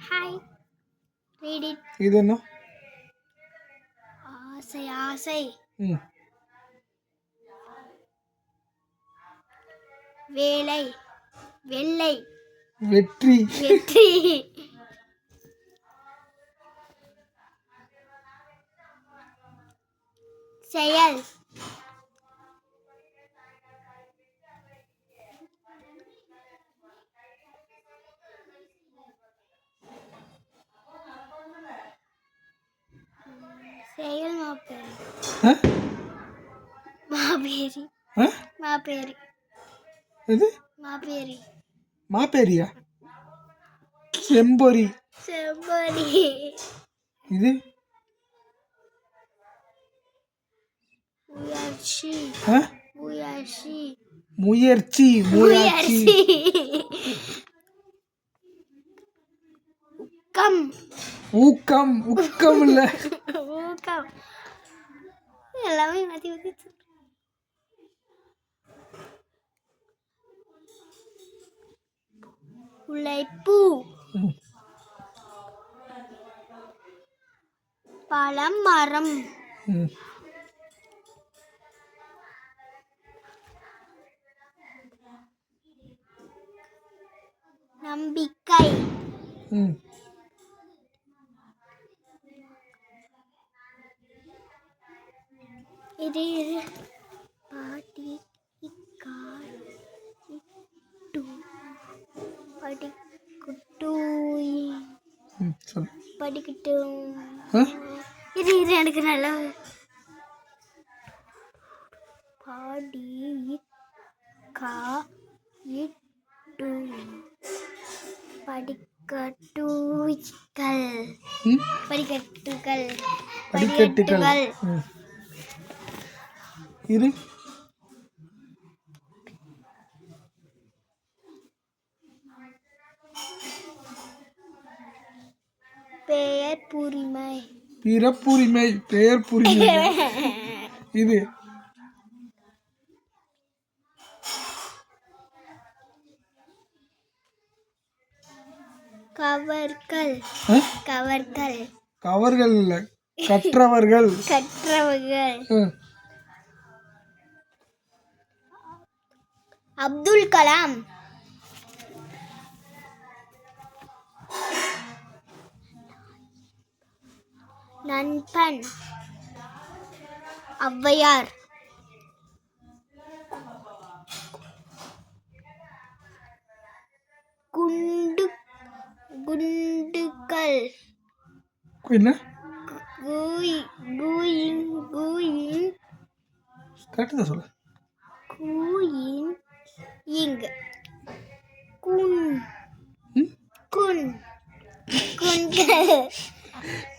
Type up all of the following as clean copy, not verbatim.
Hi. Read it. இதென்ன? ஆசை ஆசை. வேலை வெள்ளை. வெற்றி. வெற்றி. செயல். செயல் மாப்பேரி. மாபேரி. மாபேரி. எது? மாபேரி. மாபேரியா? செம்பொரி. செம்பொரி. இது? முயற்சி. முயற்சி. முயற்சி. முயற்சி. ஊக்கம். ஊக்கம். ஊக்கம் இல்ல. ஊக்கம். எல்லாமே மாத்தி மாத்தி. உழைப்பு. பழம் மரம். நம்பிக்கை. இது பாட்டி படிக்கட்டும். இது எனக்கு நல்லா பாடி படிக்கட்டுகள். படிக்கட்டுகள். படிக்கட்டுகள். இது? பெயர்ப்புரிமை. பிறப்புரிமை. பெயர்ப்புரிமை. இது? கவர்கள். கவர்கள். கவர்கள் இல்ல, கற்றவர்கள். கற்றவர்கள். அப்துல் கலாம். நண்பன். ஔவையார். குண்டுகள். என்ன? கரெக்டா சொல்லு.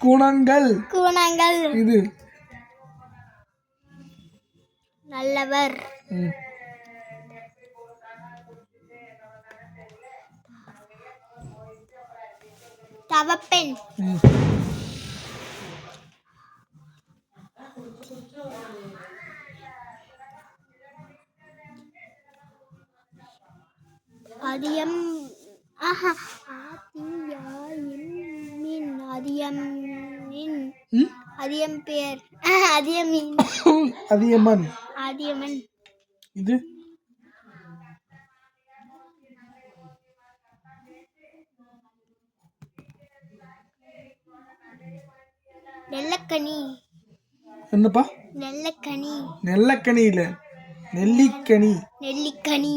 குணங்கள். குணங்கள். இது? நல்லவர். தவப்பெண். அதியம். அதியம் பேர். அதியமன். அதியமன். இது? நெல்லக்கனி. என்னப்பா? நெல்லக்கனி. நெல்லக்கனி இல்ல, நெல்லிக்கனி. நெல்லிக்கனி.